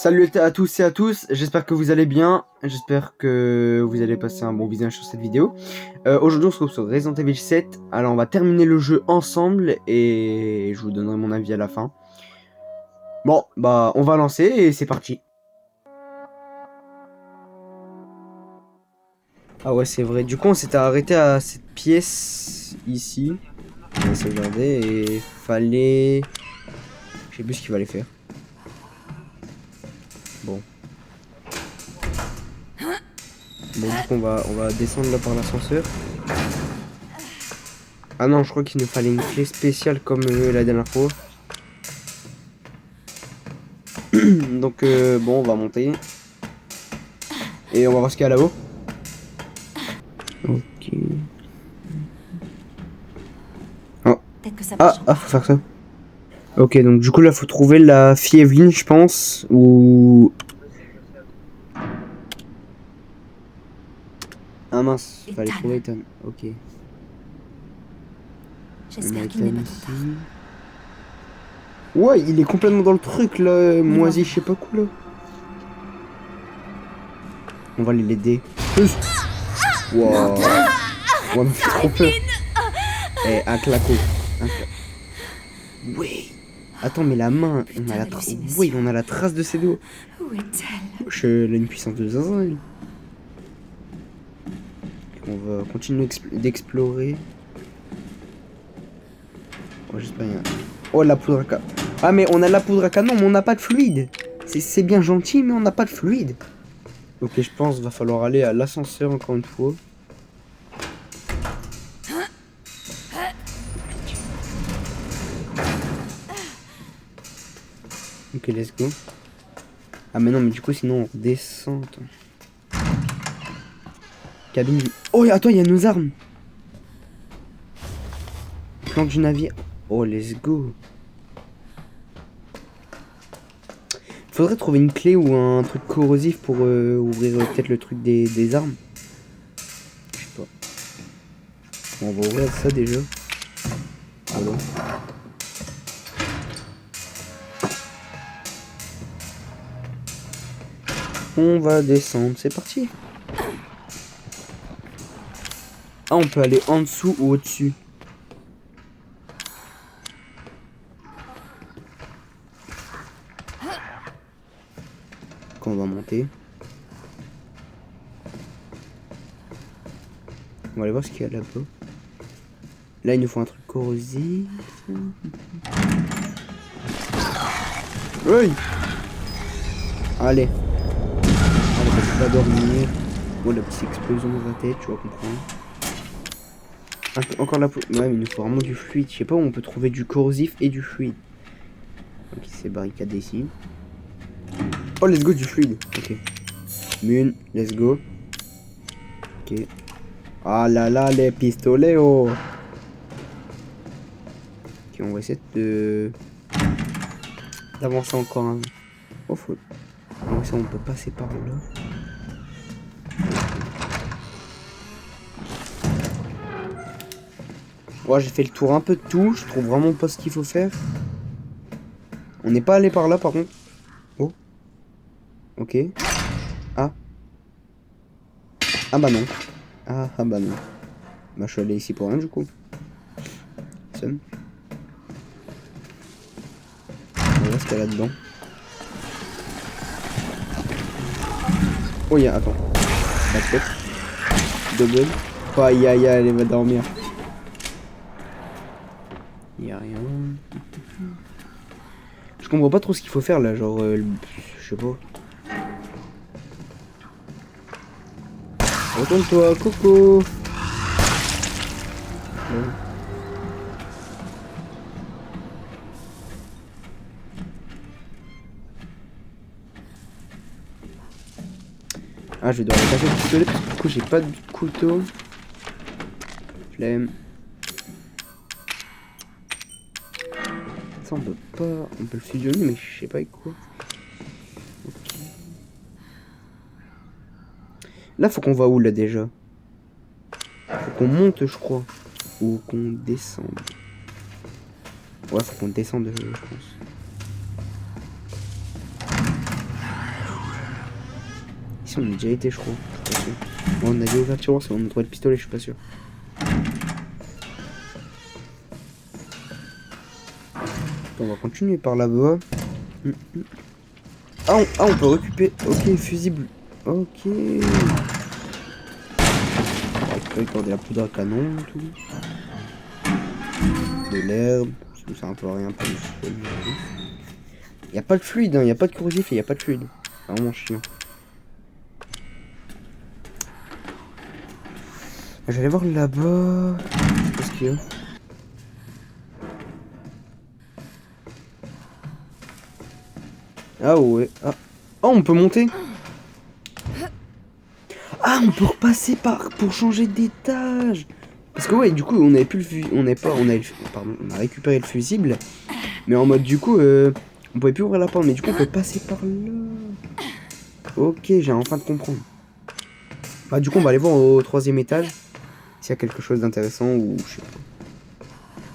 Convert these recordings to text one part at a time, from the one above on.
Salut à tous et à tous, j'espère que vous allez bien, j'espère que vous allez passer un bon visionnage sur cette vidéo. Aujourd'hui on se retrouve sur Resident Evil 7, alors on va terminer le jeu ensemble et je vous donnerai mon avis à la fin. Bon, bah on va lancer et c'est parti. Ah ouais c'est vrai, du coup on s'était arrêté à cette pièce ici, on va sauvegarder et fallait... Je sais plus ce qu'il fallait faire. Bon. Bon du coup on va descendre là par l'ascenseur. Ah non, je crois qu'il nous fallait une clé spéciale comme la dernière fois. Donc bon, on va monter. Et on va voir ce qu'il y a là-haut. Ok. Oh. Ah, faut faire ça. Ok, donc du coup là, faut trouver la fille Evelyn, je pense. Ou... Ah mince, fallait trouver Ethan. Ok. J'espère qu'il n'est pas trop tard. Ouais, il est complètement dans le truc là, moisi, je sais pas quoi là. On va l'aider. Wow. Ouais, me fait trop peur. Eh, un claco. Oui. Attends, mais la main, on a la oui, on a la trace de ses doigts. Où est-elle? Elle a une puissance de zinzin, elle. On va continuer d'explorer. Oh, j'espère rien. Oh, la poudre à canon. Ah, mais on a la poudre à canon, mais on n'a pas de fluide. C'est bien gentil, mais on n'a pas de fluide. Ok, je pense qu'il va falloir aller à l'ascenseur encore une fois. Ok, let's go. Ah, mais non, mais du coup, sinon on redescend. Attends. Cabine du... Oh, attends, il y a nos armes. Plan du navire. Oh, let's go. Faudrait trouver une clé ou un truc corrosif pour ouvrir peut-être le truc des armes. Je sais pas. Bon, on va ouvrir ça déjà. Voilà. On va descendre, c'est parti. Ah, on peut aller en dessous ou au-dessus. Quand on va monter. On va aller voir ce qu'il y a là-bas. Là, il nous faut un truc corrosif. Oui. Allez. On va pas dormir. Oh, la petite explosion dans la tête, tu vas comprendre. Encore la peau. Ouais, mais il nous faut vraiment du fluide. Je sais pas où on peut trouver du corrosif et du fluide. Ok, c'est barricadé ici. Oh, let's go, du fluide. Ok. Mune, let's go. Ok. Ah là là, les pistolets, oh. Ok, on va essayer de... d'avancer encore un... Oh, faut... Oh, ça, on peut passer par là. Ouais, j'ai fait le tour un peu de tout. Je trouve vraiment pas ce qu'il faut faire. On n'est pas allé par là, par contre. Oh. Ok. Ah. Ah bah non. Ah bah non. Bah je suis allé ici pour rien du coup. Sun. On va voir ce qu'il y a là-dedans. Oh y'a, attends. Backstep. Double. Oh aïe aïe aïe, elle va dormir. Y'a rien. Je comprends pas trop ce qu'il faut faire là, genre je sais pas. Retourne-toi, Coco. Ouais. Ah, je vais devoir aller passer le pistolet parce que du coup j'ai pas de couteau. Flemme. Ça on peut pas. On peut le fusionner mais je sais pas avec quoi. Ok. Là faut qu'on va où là déjà? Faut qu'on monte je crois. Ou qu'on descende. Ouais faut qu'on descende je pense. Ici on a déjà été je crois. Je suis pas sûr. Bon, on a dit ouverture, c'est on a trouvé le pistolet, je suis pas sûr. On va continuer par là-bas. Ah, on peut récupérer. Ok, fusible. Ok. On va récupérer de la poudre à canon et tout. De l'herbe. C'est un peu rien pour le. Il n'y a pas de fluide, il n'y a pas de corrosif et il n'y a pas de fluide. C'est vraiment chiant. J'allais voir là-bas. Qu'est-ce qu'il y a? Ah ouais. Ah. Oh, on peut monter. Ah, on peut repasser par pour changer d'étage. Parce que ouais, du coup, on avait plus le on a récupéré le fusible, mais en mode du coup, on pouvait plus ouvrir la porte, mais du coup, on peut passer par là. Ok, j'ai enfin de comprendre. Bah du coup, on va aller voir au 3e étage s'il y a quelque chose d'intéressant ou je sais pas.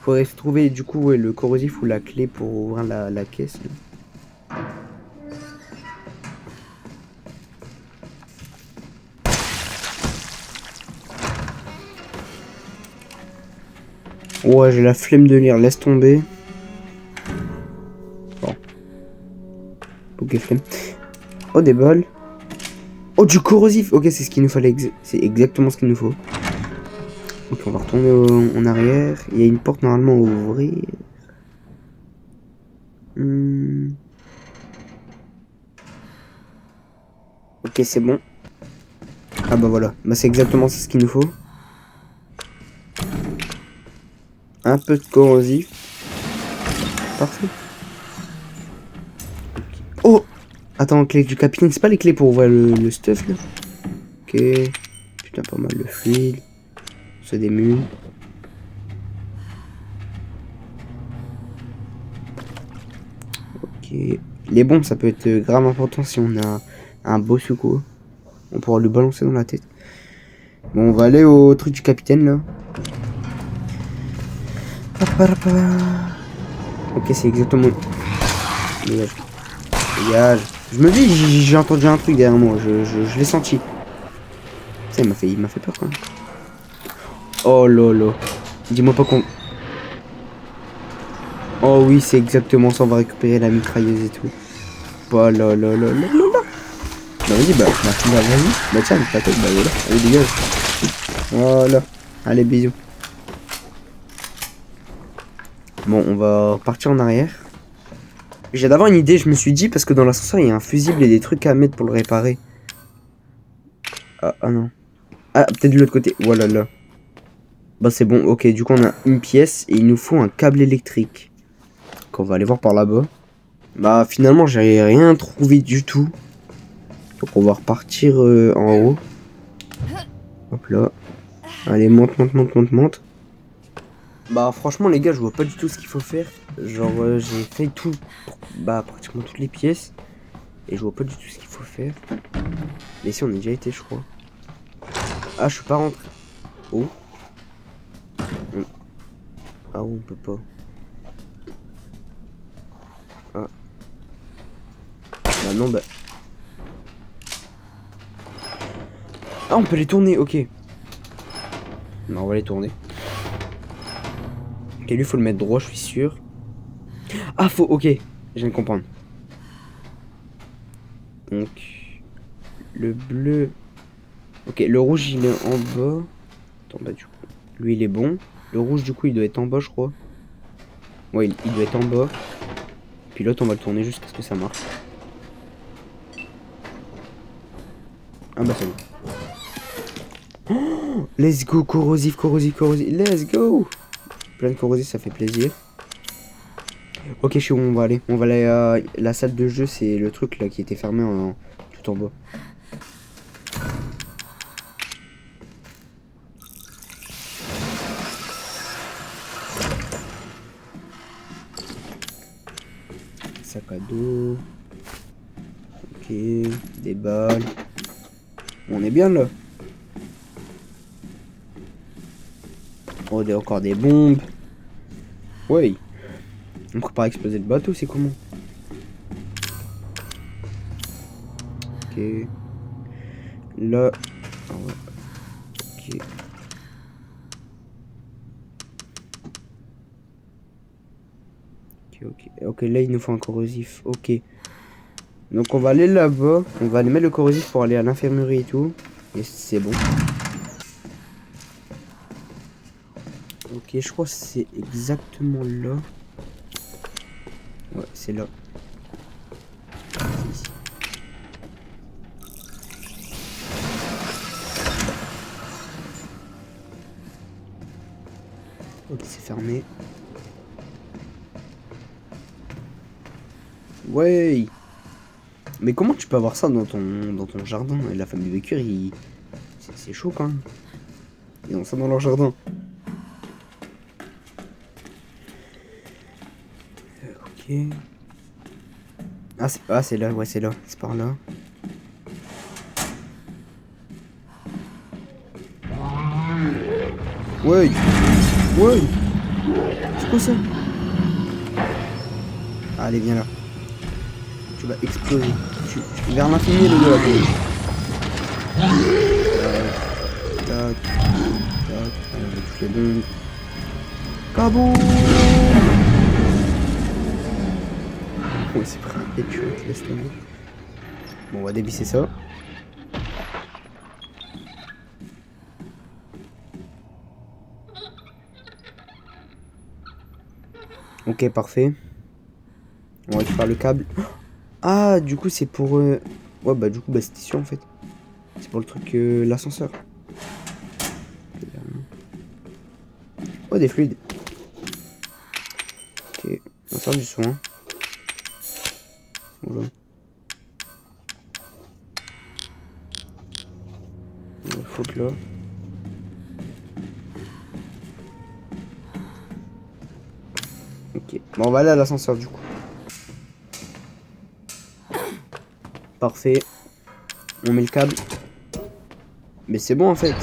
Faudrait se trouver du coup ouais, le corrosif ou la clé pour ouvrir la caisse. Ouais, j'ai la flemme de lire, laisse tomber. Bon. Ok, flemme. Oh, des balles. Oh, du corrosif. Ok, c'est ce qu'il nous fallait. C'est exactement ce qu'il nous faut. Ok, on va retourner en arrière. Il y a une porte normalement à ouvrir. Ok, c'est bon. Ah bah voilà. Bah c'est exactement ce qu'il nous faut. Un peu de corrosif. Parfait. Okay. Oh! Attends, clé du capitaine, c'est pas les clés pour ouvrir le stuff là? Ok. Putain, pas mal de fluide. C'est des mules. Ok. Les bombes, ça peut être grave important si on a un boss ou quoi. On pourra lui balancer dans la tête. Bon, on va aller au truc du capitaine là. Ok, c'est exactement. Dégage. Dégage. Je me dis, j'ai entendu un truc derrière moi. Je l'ai senti. Ça, il m'a fait peur quand même. Oh lolo. Dis-moi pas qu'on. Oh oui, c'est exactement ça. On va récupérer la mitrailleuse et tout. Oh lolo. Bah vas-y, vas-y. Bah tiens, ta tête, bah voilà. Allez, dégage. Voilà. Allez, bisous. Bon, on va partir en arrière. J'ai d'avoir une idée, je me suis dit, parce que dans l'ascenseur, il y a un fusible et des trucs à mettre pour le réparer. Ah non. Ah, peut-être de l'autre côté. Voilà, là. Bah c'est bon, ok, du coup on a une pièce et il nous faut un câble électrique. Donc on va aller voir par là-bas. Bah finalement j'ai rien trouvé du tout. Donc on va repartir en haut. Hop là. Allez, monte. Bah franchement les gars, je vois pas du tout ce qu'il faut faire. Genre j'ai fait tout, bah pratiquement toutes les pièces. Et je vois pas du tout ce qu'il faut faire. Mais si on a déjà été je crois. Ah je suis pas rentré. Oh. Ah on peut pas. Ah. Bah non bah. Ah on peut les tourner, ok. Non, on va les tourner. Ok, lui faut le mettre droit, je suis sûr. Ah faut, ok, je viens de comprendre. Donc, le bleu. Ok, le rouge il est en bas. Attends, bah du coup, lui il est bon. Le rouge du coup il doit être en bas je crois. Ouais, il doit être en bas. Puis l'autre on va le tourner jusqu'à ce que ça marche. Ah bah c'est bon. Oh, let's go, corrosif. Let's go. Plein de corrosif, ça fait plaisir. Ok, je suis où on va aller. On va aller à la salle de jeu, c'est le truc là qui était fermé tout en bas. Sac à dos. Ok, des balles. On est bien là. Oh, encore des bombes. Ouais. On prépare à exploser le bateau, c'est comment? Ok. Là. Ah ouais. Ok. Ok, là il nous faut un corrosif. Ok. Donc on va aller là-bas. On va aller mettre le corrosif pour aller à l'infirmerie et tout. Et c'est bon. Ok, je crois que c'est exactement là. Ouais, c'est là. C'est ici. Ok, c'est fermé. Ouais. Mais comment tu peux avoir ça dans ton jardin? Et la famille Baker, c'est chaud quand même. Ils ont ça dans leur jardin. Ok. Ah, c'est là, ouais, c'est là. C'est par là. Ouais. Ouais. C'est quoi ça? Allez, viens là. Tu vas exploser. Vers l'infini, le de la bombe. Tac. Tac. Allez, toutes les bombes. Kaboum! Ouais, c'est pris un headshot, laisse tomber. Bon, on va dévisser ça. Ok, parfait. On récupère le câble. Ah, du coup, c'est pour... Ouais, bah, du coup, bah, c'était sûr, en fait. C'est pour le truc, l'ascenseur. Oh, des fluides. Ok, on va faire du soin. Voilà. On va foutre là. Ok, bon, on va aller à l'ascenseur, du coup. Parfait. On met le câble. Mais c'est bon, en fait.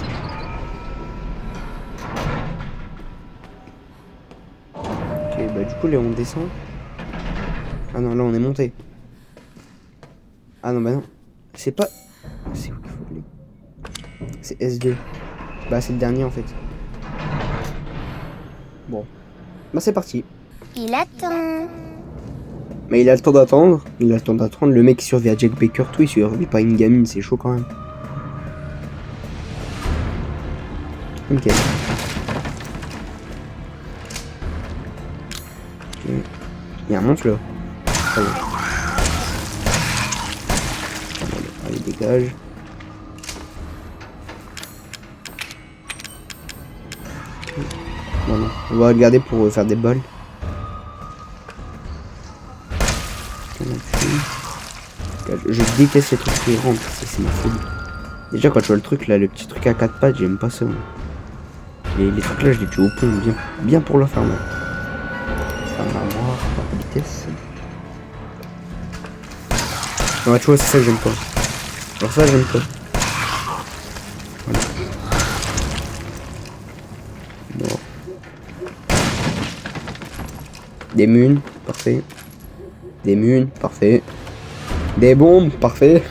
Ok, bah, du coup, là, on descend. Ah non, là, on est monté. Ah non, bah non. C'est pas... C'est où qu'il faut aller? C'est S2. Bah, c'est le dernier, en fait. Bon. Bah, c'est parti. Il attend. Mais il a le temps d'attendre. Il a le temps d'attendre. Le mec qui survit à Jack Baker, tout, il survit pas à une gamine. C'est chaud, quand même. Ok. Il y a un monstre, là. Allez. Allez, dégage. Bon, non. On va regarder pour faire des balles. Je déteste ces trucs qui rentrent, c'est ma folie. Déjà quand je vois le truc là, le petit truc à 4 pattes, j'aime pas ça. Les trucs là, je les tue au pont, bien pour le faire moi. Faire une armoire, par vitesse. Ouais, tu vois, c'est ça que j'aime pas. Alors ça, j'aime pas. Voilà. Bon. Des munes, parfait. Des munes, parfait. Des bombes, parfait.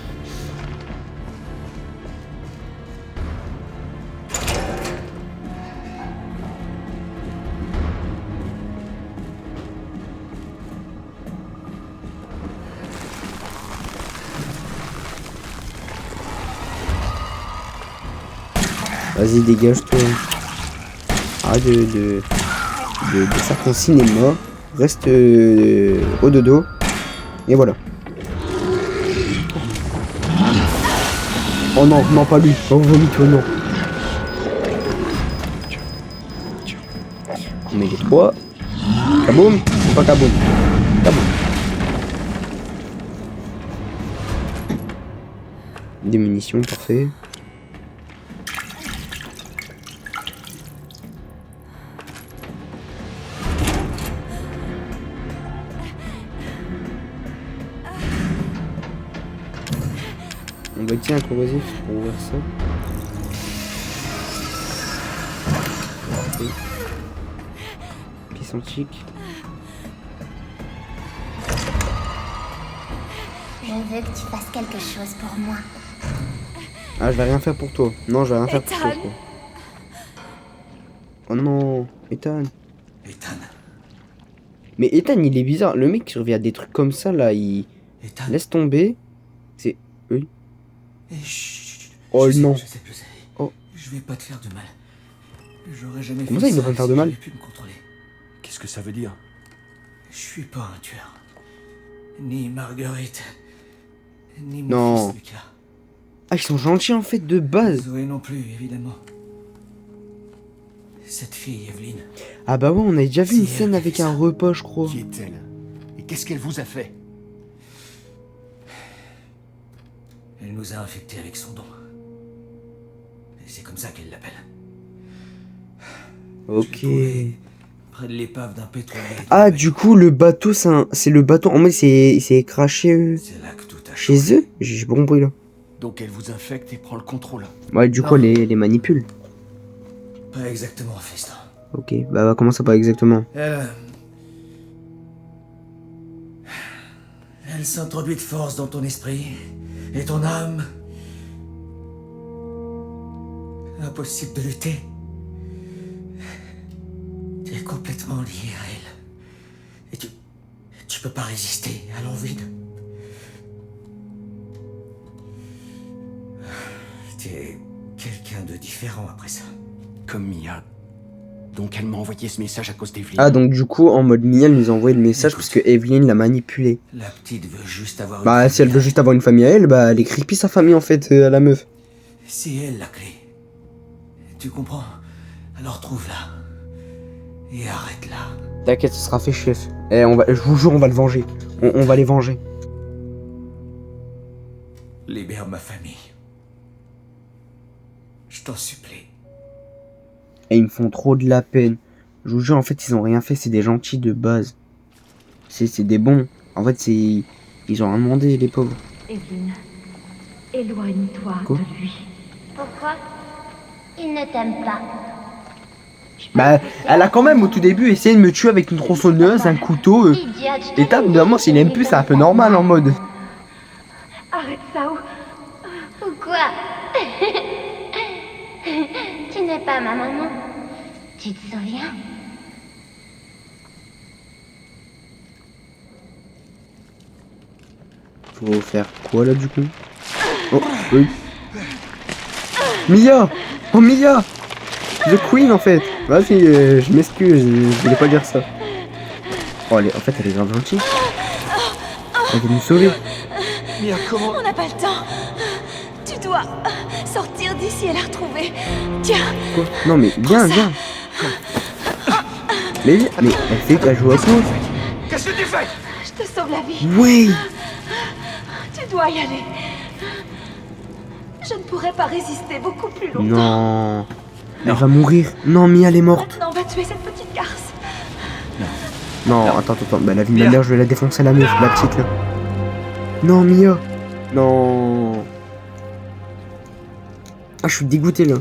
Vas-y, dégage-toi. Arrête de faire ton cinéma. Reste au dodo. Et voilà. Oh non, non, pas lui. Oh, vomis-toi, non. On met les 3. Kaboum. Ou pas kaboum. Kaboum. Des munitions, parfait. On va tirer un corrosif pour ouvrir ça. Parfait. Pièce antique. Je veux que tu fasses quelque chose pour moi. Ah, je vais rien faire pour toi. Non, je vais rien faire pour toi, Ethan. quoi. Oh non, Ethan. Ethan. Mais Ethan, il est bizarre. Le mec qui revient à des trucs comme ça, là, il Ethan. laisse tomber. C'est... Oui. Eh, chut. Oh Je sais, non. je sais. Oh. Je vais pas te faire de mal. J'aurais jamais Comment fait ça, il veut pas me faire de si mal? j'avais pu me contrôler. Qu'est-ce que ça veut dire? Je suis pas un tueur. Ni Marguerite. Ni mon Non. fils Lucas. Ah, ils sont gentils, en fait, de base. Zoé non plus, évidemment. Cette fille, Evelyne. Ah bah ouais, on a déjà vu une C'est elle scène qui avec fait un ça. repas, je crois. Qui est-elle? Et qu'est-ce qu'elle vous a fait? Elle nous a infectés avec son don. Et c'est comme ça qu'elle l'appelle. Ok. Je l'ai trouvé près de l'épave d'un pétrolier. Ah, du coup, le bateau, c'est le bateau... En mode, c'est craché C'est là que tout a chez changé. eux? J'ai pas compris, là. Donc elle vous infecte et prend le contrôle. Ouais, du coup, Non. les manipule. Pas exactement, fiston. Ok, bah comment ça, pas exactement? Elle s'introduit de force dans ton esprit et ton âme. Impossible de lutter. Tu es complètement lié à elle. Et tu peux pas résister à l'envie de... Tu es quelqu'un de différent après ça. Comme Mia. Donc elle m'a envoyé ce message à cause d'Evelyne. Ah, donc du coup, en mode Mia, elle nous a envoyé le message parce que Evelyne l'a manipulé. La petite veut juste avoir Bah, une si elle veut famille. juste avoir une famille à elle, bah, elle est creepy sa famille, en fait, à la meuf. C'est elle la clé. Tu comprends? Alors trouve-la. Et arrête-la. T'inquiète, ce sera fait, chef. Eh, je vous jure, on va le venger. On va les venger. Libère ma famille. Je t'en supplie. Et ils me font trop de la peine. Je vous jure, en fait, ils ont rien fait, c'est des gentils de base. C'est des bons. En fait, ils ont rien demandé, les pauvres. Evelyne, éloigne-toi Quoi de lui. Pourquoi? Il ne t'aime pas. Bah, elle a quand même, au tout début, essayé de me tuer avec une tronçonneuse, un couteau. Idiote, je te Et tape, l'ai dit, vraiment, s'il aime plus, c'est un peu normal, en mode. Arrête ça ou... Pourquoi? Tu n'es pas ma maman. Tu te souviens? Faut faire quoi, là, du coup? Oh, oui. Mia! Oh, Mia! The Queen, en fait. Vas-y, je m'excuse, je voulais pas dire ça. Oh, en fait, elle est grave gentille. Elle veut nous sauver. Mia, comment? On n'a pas le temps. Tu dois sortir d'ici et la retrouver. Tiens, Quoi? Non, mais viens, viens. Mais elle fait qu'elle joue à quoi? Qu'est-ce que tu fais? je te sauve la vie. Oui! Tu dois y aller. Je ne pourrais pas résister beaucoup plus longtemps. Non. Elle va mourir. Non, Mia, elle est morte. Maintenant, on va tuer cette petite garce. Non, attends. Bah, la vie de ma mère, je vais la défoncer, la meuf, la petite, là. Non, Mia. Non. Ah, je suis dégoûté, là.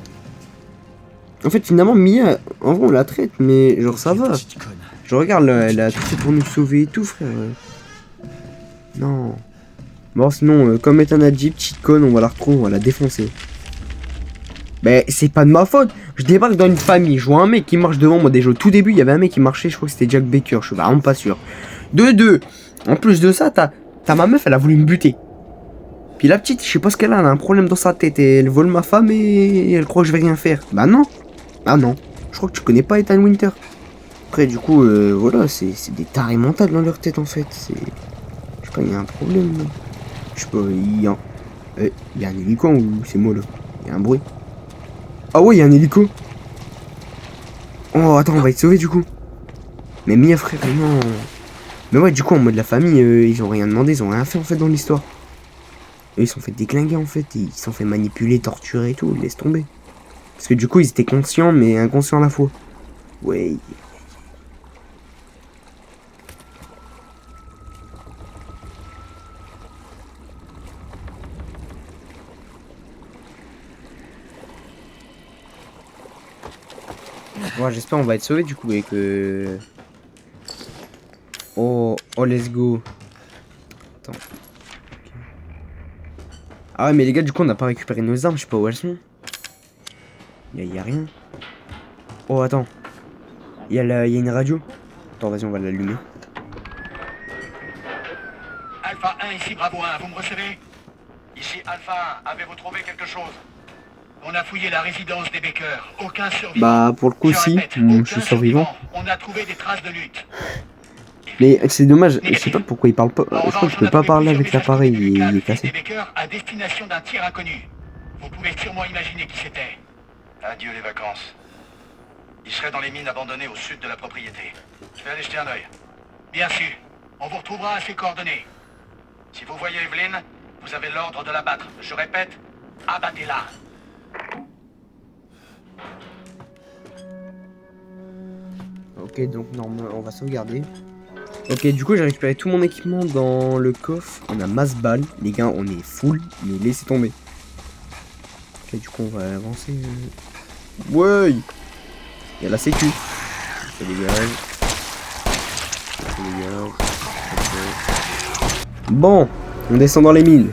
En fait, finalement, Mia, en vrai, on la traite, mais genre, ça va. Petite conne. Je regarde, là, elle a tout fait pour nous sauver et tout, frère. Non. Bon, sinon, comme Ethan a dit, petite conne, on va la retrouver, on va la défoncer. Mais c'est pas de ma faute. Je débarque dans une famille, je vois un mec qui marche devant moi. Déjà au tout début, il y avait un mec qui marchait, je crois que c'était Jack Baker, je suis vraiment pas sûr. De deux. En plus de ça, t'as ma meuf, elle a voulu me buter. Puis la petite, je sais pas ce qu'elle a, elle a un problème dans sa tête. Et elle vole ma femme et elle croit que je vais rien faire. Bah non. Bah non. Je crois que tu connais pas Ethan Winter. Après, du coup, voilà, c'est des tarés mentales dans leur tête en fait. Je sais pas, il y a un problème là. Je sais pas, il y a un hélico ou c'est moi là? Il y a un bruit. Ah ouais, il y a un hélico. Oh, attends, on va être sauvés du coup. Mais Mia, frère, non. Mais ouais, du coup, en mode la famille, ils ont rien demandé, ils ont rien fait en fait dans l'histoire. Eux, ils se sont fait déclinguer en fait, ils se sont fait manipuler, torturer et tout, laisse tomber. Parce que du coup, ils étaient conscients, mais inconscients à la fois. Ouais. Ouais, j'espère on va être sauvés du coup et que... Oh, let's go. Attends. Ah ouais, mais les gars, du coup, on n'a pas récupéré nos armes. Je sais pas où elles sont. Y a rien. Oh, attends. Y a une radio. Attends, vas-y, on va l'allumer. Alpha 1, ici Bravo 1, vous me recevez? Ici Alpha 1, avez-vous trouvé quelque chose? On a fouillé la résidence des Baker. Aucun survivant. Bah, pour le coup, si. Je suis survivant. On a trouvé des traces de lutte. Mais c'est dommage. Je sais pas pourquoi il parle pas. Je crois que je peux pas parler avec l'appareil. Il est cassé. À destination d'un tir inconnu. Vous pouvez sûrement imaginer qui c'était. Adieu les vacances. Il serait dans les mines abandonnées au sud de la propriété. Je vais aller jeter un œil. Bien sûr, on vous retrouvera à ses coordonnées. Si vous voyez Evelyn, vous avez l'ordre de l'abattre. Je répète, abattez-la. Ok, donc normalement, on va sauvegarder. Ok, du coup, j'ai récupéré tout mon équipement dans le coffre. On a masse balles. Les gars, on est full, mais laissez tomber. Ok, du coup, on va avancer. Ouais. Il y a la sécu. Ça dégage. Ça dégage. Bon, on descend dans les mines.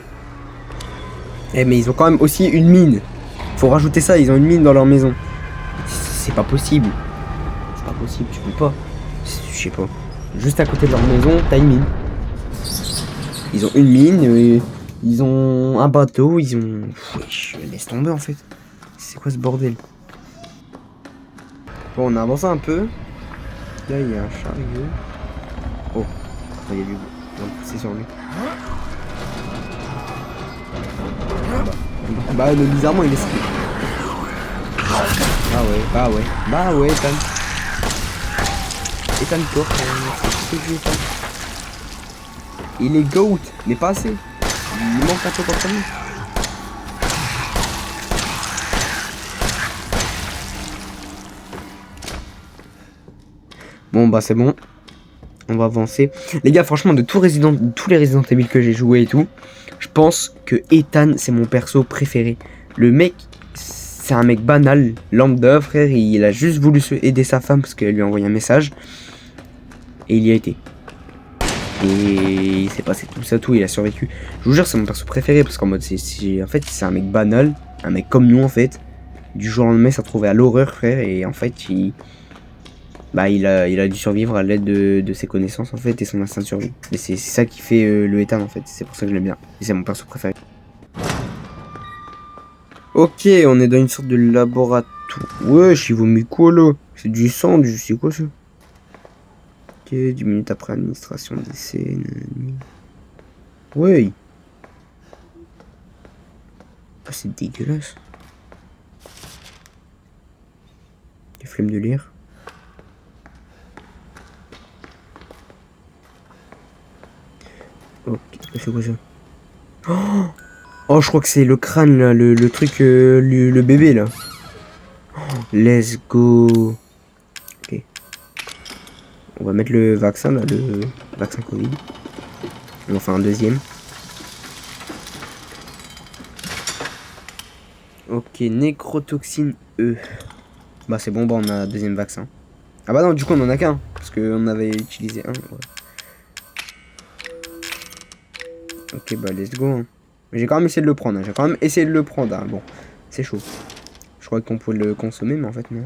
Eh, mais ils ont quand même aussi une mine. Faut rajouter ça, ils ont une mine dans leur maison. C'est pas possible. C'est pas possible, tu peux pas. Je sais pas. Juste à côté de leur maison, t'as une mine. Ils ont une mine, ils ont un bateau, ils ont... Wesh, laisse tomber en fait. C'est quoi ce bordel? Bon, on a avancé un peu. Là, il y a un chariot. Oh, il y a du... On va pousser sur lui. Bah, le bizarrement, il est... Bah ouais, Ethan. Ethan Corp, il est GOAT, mais pas assez. Il manque un peu contre lui. Bon bah c'est bon. On va avancer. Les gars, franchement, de tous les Resident Evil que j'ai joué et tout, je pense que Ethan c'est mon perso préféré. Le mec, c'est un mec banal, lambda, frère. Il a juste voulu aider sa femme parce qu'elle lui a envoyé un message. Et il y a été. Et il s'est passé tout ça, il a survécu. Je vous jure, c'est mon perso préféré parce qu'en mode, en fait, c'est un mec banal, un mec comme nous en fait. Du jour au lendemain, ça trouvait à l'horreur, frère. Et en fait, il a dû survivre à l'aide de ses connaissances en fait et son instinct de survie. Et c'est ça qui fait le Ethan en fait. C'est pour ça que je l'aime bien. Et c'est mon perso préféré. Ok, on est dans une sorte de laboratoire. Wesh, il vaut mis quoi là? C'est du sang, c'est quoi ça? 10 minutes après administration d'essai. Ouais. Ah, c'est dégueulasse. Les flemmes de lire. Ok, c'est quoi ça? Oh, je crois que c'est le crâne là, le truc, le bébé là. Oh, let's go. On va mettre le vaccin là, le vaccin Covid. On va faire un deuxième. Ok, nécrotoxine E. Bah c'est bon, bah on a un deuxième vaccin. Ah bah non, du coup on en a qu'un. Parce qu'on avait utilisé un. Ouais. Ok, bah let's go. Hein. Mais j'ai quand même essayé de le prendre. Hein. Bon, c'est chaud. Je croyais qu'on pouvait le consommer, mais en fait non.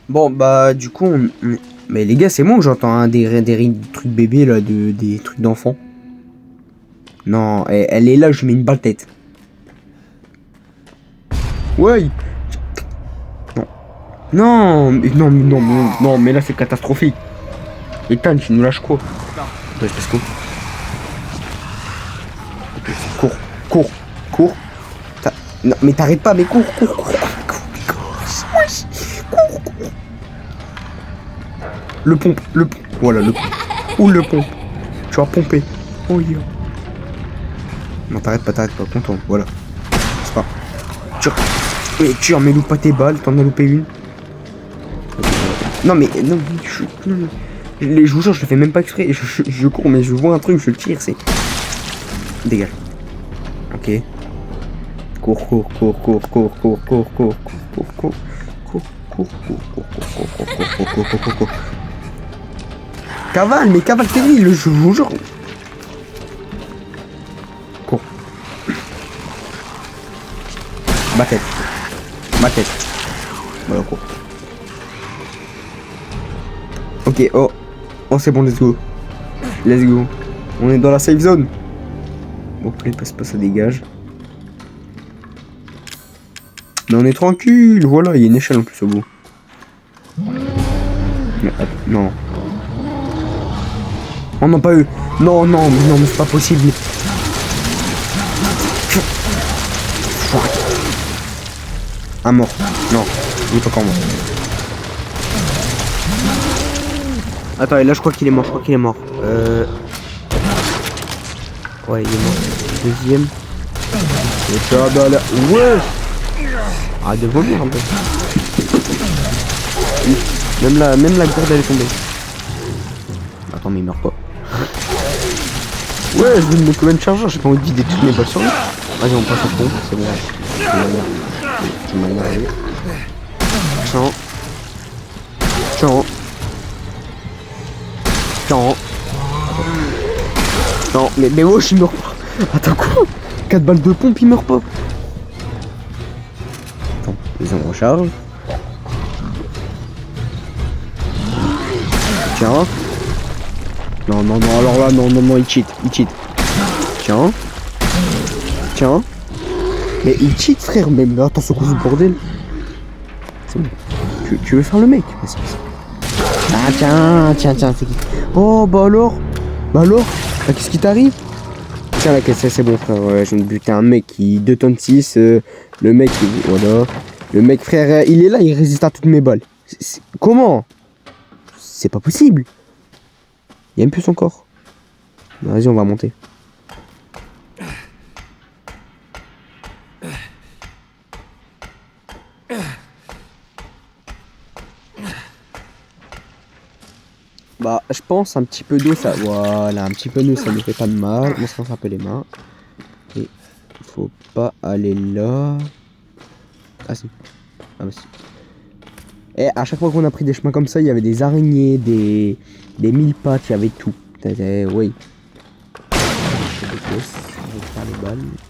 Bon bah du coup mais les gars c'est bon que j'entends des trucs bébés là, des trucs d'enfants. Non, elle est là, je mets une balle tête. Ouais. Non mais là c'est catastrophique. Ethan, tu nous lâches quoi? Ouais, je passe quoi? Cours. Non mais t'arrêtes pas, mais cours. Le pompe. Voilà, le pompe. Ou le pompe. Tu vas pomper. Oh yeah. Non, t'arrêtes pas, content. Voilà. C'est pas. Tu mais loupe pas tes balles, t'en as loupé une. Non, mais. Non, je vous jure, je le fais même pas exprès. Je cours, mais je vois un truc, je le tire, c'est. Dégage. Ok. Cours. Cavale, mais cavale terrible, je vous jure. Ma tête. Ma tête. Voilà quoi. Ok, oh. Oh, c'est bon, let's go. Let's go. On est dans la safe zone. Bon, après, passe pas, ça dégage. Mais on est tranquille. Voilà, il y a une échelle en plus au bout. Mais, non. On n'a pas eu. Non, non, mais non, mais c'est pas possible. Un mort. Non, il est pas encore mort. Attends, et là je crois qu'il est mort, Ouais, il est mort. Deuxième. Et ça, bah là. Ouais. Ah, de vomir un peu. Même la corde elle est tombée. Attends, mais il meurt pas. Ouais, je vais me mettre combien de chargeurs, j'ai pas envie de vider toutes mes balles sur lui. Vas-y, on passe au fond, c'est bon. Tu m'as énervé. Tiens. Non, mais wesh, il meurt pas. Attends, quoi? 4 balles de pompe, il meurt pas. Attends, les on recharge. Tiens. Non, alors là, non, il cheat. Tiens. Mais il cheat, frère, même là, attends, ce coup de bordel. C'est bon. Tu veux faire le mec? Ah, tiens, c'est qui? Oh, bah alors, qu'est-ce qui t'arrive? Tiens, la caisse, c'est bon, frère, je viens de buter un mec qui 2 tonnes 6, le mec, voilà. Le mec, frère, il est là, il résiste à toutes mes balles. Comment? C'est pas possible. Il y a une puce encore. Vas-y, on va monter. Bah, je pense un petit peu d'eau, ça. Voilà, un petit peu d'eau, ça ne fait pas de mal. On se rince un peu les mains. Et faut pas aller là. Ah si. Ah bah si. Et à chaque fois qu'on a pris des chemins comme ça, il y avait des araignées, des mille pattes, il y avait tout. Oui.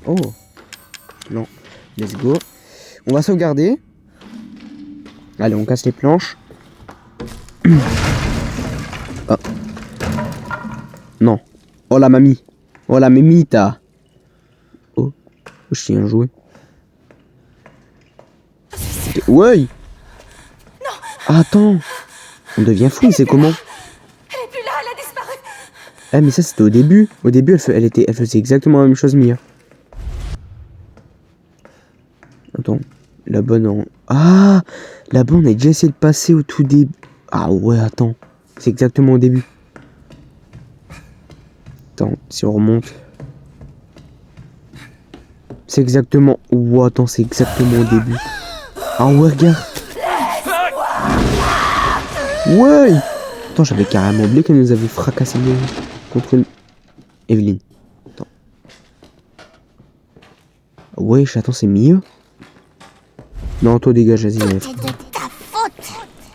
Oh. Non. Let's go. On va sauvegarder. Allez, on casse les planches. Ah. Non. Oh la mamie. Oh la mamita. Oh. Je tiens à jouer. Ouais. Non. Attends. On devient fou, c'est comment? Elle est plus là, elle a disparu. Eh mais ça c'était au début. Au début elle faisait exactement la même chose, Mia. Attends. Là-bas non. Ah. Là-bas on a déjà essayé de passer au tout début. Ah ouais, attends. C'est exactement au début. Attends, si on remonte. C'est exactement... Oh, attends, c'est exactement au début. Ah ouais, regarde. Ouais. Attends, j'avais carrément oublié qu'elle nous avait fracassé contre une... Evelyne. Attends. Ouais, attends, c'est mieux. Non, toi dégage, vas-y.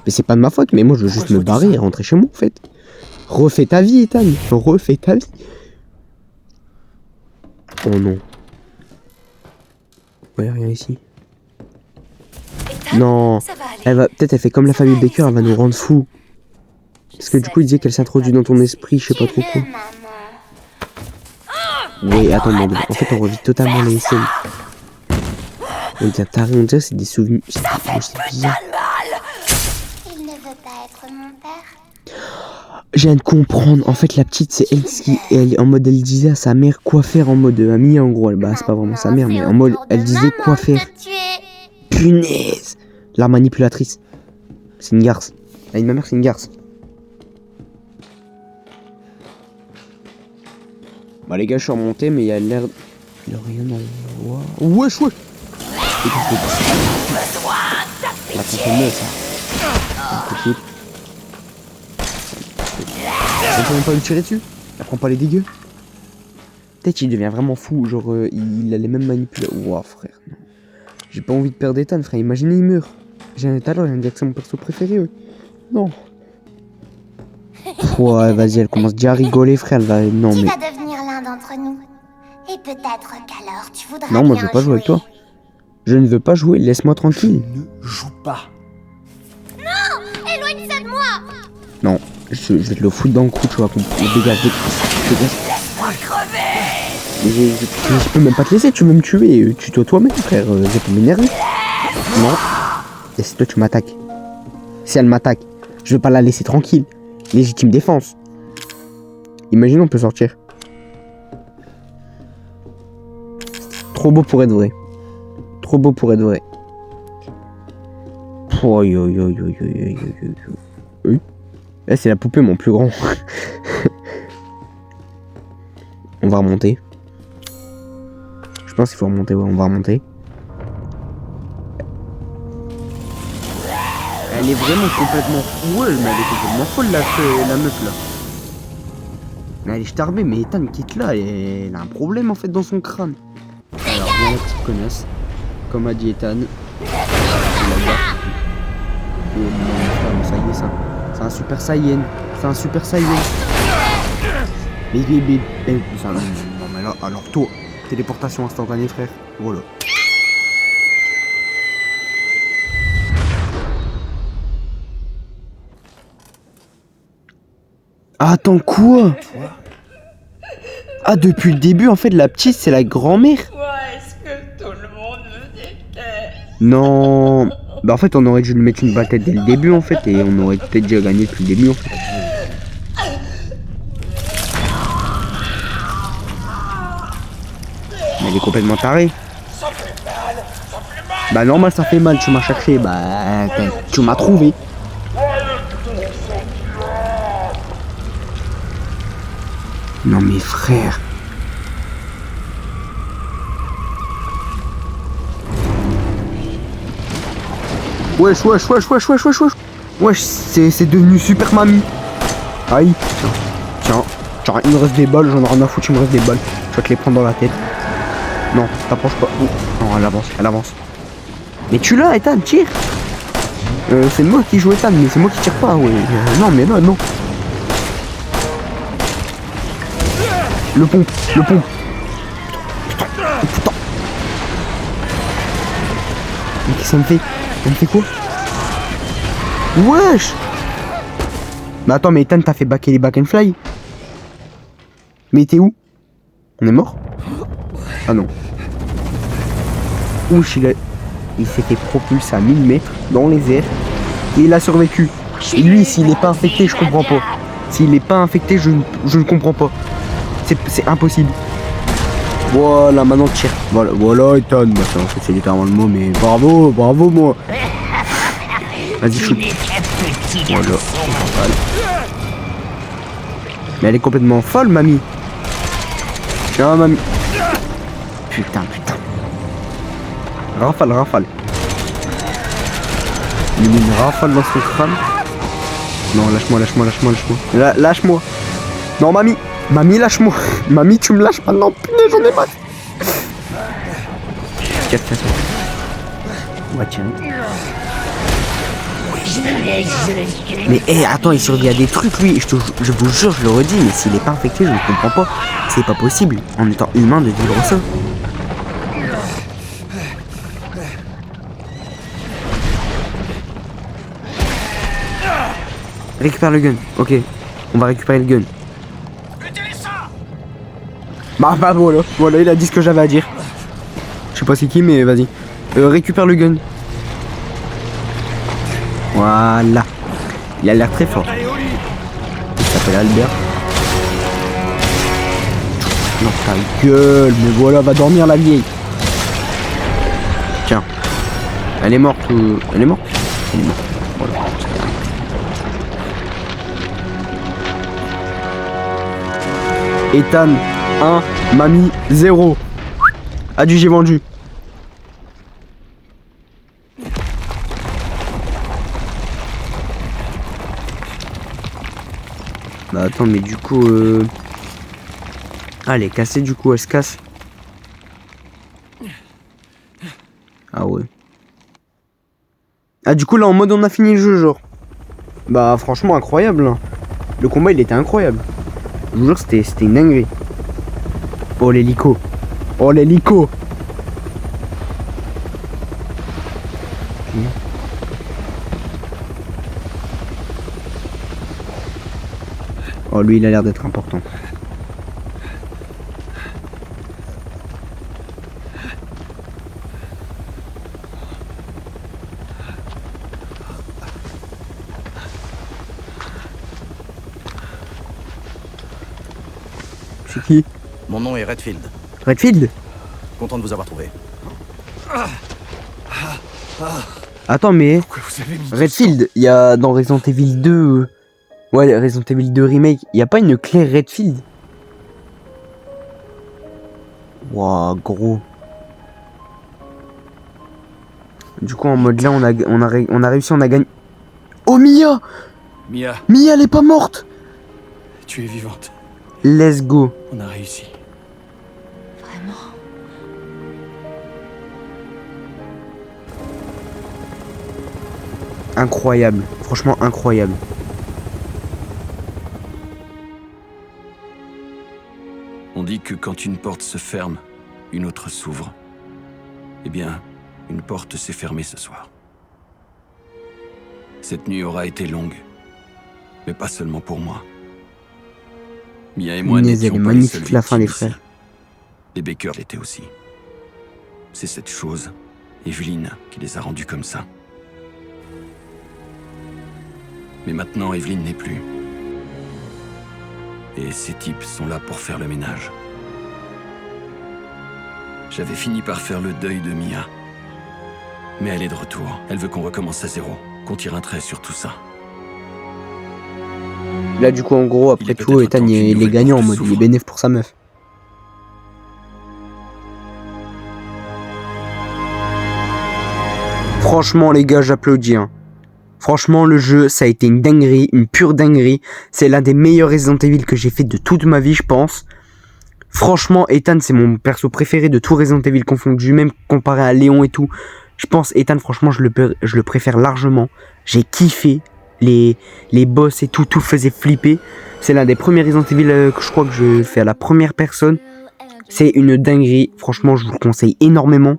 Mais c'est pas de ma faute, mais moi je veux juste me barrer et rentrer chez moi en fait. Refais ta vie, Ethan. Refais ta vie. Oh non. Ouais, rien ici. Non. Elle va. Peut-être elle fait comme la famille Baker, elle va nous rendre fous. Parce que du coup il disait qu'elle s'introduit dans ton esprit, je sais pas trop quoi. Oui, attends, en fait on revit totalement les scènes. On dirait taré, on dirait c'est des souvenirs. C'est bizarre. Il ne veut pas être mon père. Je viens de comprendre. En fait, la petite, c'est elle qui. Elle, en mode, elle disait à sa mère quoi faire en mode Amie, en gros. Bah, c'est pas vraiment sa mère, mais en mode, elle disait quoi faire. Punaise! La manipulatrice. C'est une garce. La ma mère, c'est une garce. Bah, les gars, je suis remonté, mais il y a l'air. Il y a rien à voir. Wesh, wesh! La contre-moi, ça. On peut même pas lui tirer dessus. Elle prend pas les dégâts. Peut-être il devient vraiment fou. Genre, il a les mêmes manipulations. Ouah, frère. Non. J'ai pas envie de perdre Ethan, frère. Imaginez, il meurt. J'ai un talent, j'ai dire que c'est mon perso préféré. Ouais. Non. Ouais, vas-y, elle commence déjà à rigoler, frère. Elle va. Non, Qui mais. va devenir l'un d'entre nous? Et peut-être qu'alors tu voudras. Non, moi je veux pas jouer avec toi. Je ne veux pas jouer, laisse-moi tranquille. Ne joue pas. Éloigne ça de moi. Non, je vais te le foutre dans le cou, tu vois. Dégage. Je peux même pas te laisser, tu veux me tuer. Tue-toi toi-même, frère. J'ai pas m'énerver. Non. Et si toi tu m'attaques. Si elle m'attaque, je vais pas la laisser tranquille. Légitime défense. Imagine, on peut sortir. Trop beau pour être vrai. Trop beau pour être vrai. Oui. Là, c'est la poupée, mon plus grand. On va remonter. Je pense qu'il faut remonter, ouais, on va remonter. Elle est vraiment complètement folle, mais elle est complètement folle, la meuf, là. Mais elle est starbée, mais Ethan, quitte là, elle a un problème, en fait, dans son crâne. Alors, bien la petite connasse. Comme a dit Ethan. Oh non, ça y est, ça. C'est un super Saiyan. C'est un super Saiyan. Mais ça, non, mais là, alors toi, téléportation instantanée, frère. Voilà. Attends, quoi? Ah, depuis le début, en fait, la petite, c'est la grand-mère. Pourquoi est-ce que tout le monde me déteste? Non. Bah, en fait, on aurait dû lui mettre une balle tête dès le début, en fait, et on aurait peut-être déjà gagné depuis le début, en fait. Mais elle est complètement tarée. Bah, normal, ça fait mal, tu m'as cherché. Bah, tu m'as trouvé. Non, mais frère. Wesh. Wesh, c'est devenu super mamie. Aïe, tiens, il me reste des balles, j'en ai rien à foutre, il me reste des balles. Je vais te les prendre dans la tête. Non, t'approches pas. Oh. Non, elle avance. Mais tu l'as, Ethan, tire. C'est moi qui joue Ethan, mais c'est moi qui tire pas, ouais. Non. Le pont. Putain. Mais qu'est-ce que ça me fait? Ça me fait quoi? Wesh! Mais attends, mais Ethan, t'as fait backer les back and fly? Mais t'es où? On est mort? Ah non. Ouch, il s'était propulsé à 1000 mètres dans les airs et il a survécu. Et lui, s'il est pas infecté, je comprends pas. S'il est pas infecté, je ne comprends pas. C'est impossible. Voilà, maintenant tire. Voilà, Ethan. Bah, en fait, c'est littéralement le mot, mais bravo, moi. Vas-y, shoot. Voilà. Mais elle est complètement folle, mamie. Tiens, mamie. Putain. Rafale. Il met une rafale dans son crâne. Non, lâche-moi. Lâche-moi. Non, mamie. Mamie, lâche-moi. Mamie, tu me lâches maintenant. Punaise, j'en ai marre. Casse. Ouais, tiens. Mais attends, il survit à des trucs, lui. Je vous jure, je le redis, mais s'il est pas infecté, je ne comprends pas. C'est pas possible, en étant humain, de vivre ça. Récupère le gun. Ok, on va récupérer le gun. Bah voilà, il a dit ce que j'avais à dire. Je sais pas c'est qui, mais vas-y. Récupère le gun. Voilà. Il a l'air très fort. Il s'appelle Albert. Non, ta gueule. Mais voilà, va dormir la vieille. Tiens. Elle est morte. Elle est morte. Voilà. Ethan 1, mamie 0. Adieu, j'ai vendu. Bah attends, mais du coup Ah, elle est cassée, du coup elle se casse. Ah ouais. Ah, du coup là en mode on a fini le jeu, genre. Bah franchement incroyable, hein. Le combat il était incroyable. Je vous jure, c'était une dinguerie. Oh l'hélico. Oh, lui, il a l'air d'être important. C'est qui? Mon nom est Redfield. Redfield? Content de vous avoir trouvé. Attends, mais Pourquoi vous avez mis Redfield, il y a dans Resident Evil 2... Ouais, Resident Evil 2 Remake, il y a pas une clé Redfield? Wouah, gros. Du coup, en mode là, on a réussi, on a gagné... Oh, Mia! Mia, Mia, elle est pas morte! tu es vivante. Let's go. On a réussi. Vraiment. Incroyable, franchement incroyable. On dit que quand une porte se ferme, une autre s'ouvre. Eh bien, une porte s'est fermée ce soir. Cette nuit aura été longue, mais pas seulement pour moi. Mia et moi Punaise, elle est n'étions pas les magnifique, seuls la fin des victimes ici. frères. Les Baker l'étaient aussi. C'est cette chose, Evelyn, qui les a rendus comme ça. Mais maintenant, Evelyn n'est plus. Et ces types sont là pour faire le ménage. J'avais fini par faire le deuil de Mia. Mais elle est de retour. Elle veut qu'on recommence à zéro, qu'on tire un trait sur tout ça. Là, du coup, en gros, Il après est tout, peut-être Ethan, temps qu'une il est nouvelle gagnant en porte mode, il est s'ouvre. bénéf pour sa meuf. Franchement, les gars, j'applaudis. Hein. Franchement, le jeu, ça a été une dinguerie, une pure dinguerie. C'est l'un des meilleurs Resident Evil que j'ai fait de toute ma vie, je pense. Franchement, Ethan, c'est mon perso préféré de tout Resident Evil confondu, même comparé à Léon et tout. Je pense, Ethan, franchement, je le préfère largement. J'ai kiffé. Les boss et tout faisait flipper. C'est l'un des premiers Resident Evil que je crois que je fais à la première personne. C'est une dinguerie. Franchement, je vous le conseille énormément.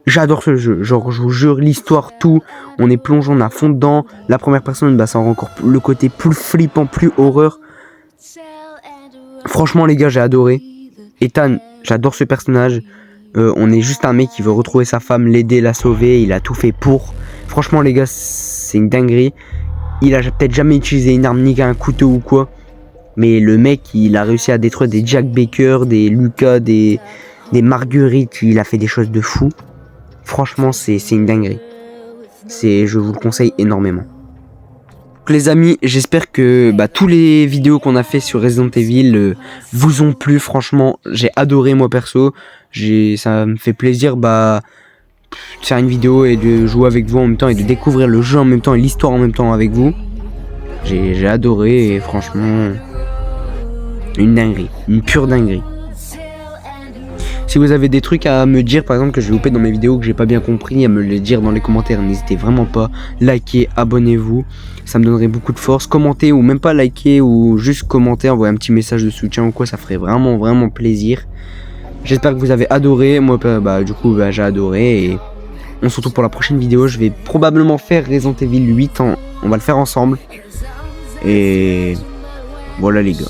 J'adore ce jeu. Genre, je vous jure, l'histoire, tout. On est plongé, on est à fond dedans. La première personne, bah, ça rend encore le côté plus flippant, plus horreur. Franchement, les gars, j'ai adoré. Ethan, j'adore ce personnage. On est juste un mec qui veut retrouver sa femme, l'aider, la sauver. Il a tout fait pour. Franchement, les gars, c'est une dinguerie. Il a peut-être jamais utilisé une arme ni un couteau ou quoi. Mais le mec, il a réussi à détruire des Jack Baker, des Lucas, des Marguerite. Il a fait des choses de fou. Franchement, c'est une dinguerie. Je vous le conseille énormément. Donc, les amis, j'espère que tous les vidéos qu'on a fait sur Resident Evil vous ont plu. Franchement, j'ai adoré moi perso. Ça me fait plaisir de faire une vidéo et de jouer avec vous en même temps et de découvrir le jeu en même temps et l'histoire en même temps avec vous. J'ai adoré et franchement, une dinguerie, une pure dinguerie. Si vous avez des trucs à me dire, par exemple, que je vais louper dans mes vidéos, que j'ai pas bien compris, à me les dire dans les commentaires, n'hésitez vraiment pas. Likez, abonnez-vous, ça me donnerait beaucoup de force. Commentez ou même pas liker ou juste commenter, envoyer un petit message de soutien ou quoi, ça ferait vraiment, vraiment plaisir. J'espère que vous avez adoré, moi du coup j'ai adoré et on se retrouve pour la prochaine vidéo. Je vais probablement faire Resident Evil 8, on va le faire ensemble. Et voilà les gars,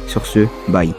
sur ce, bye.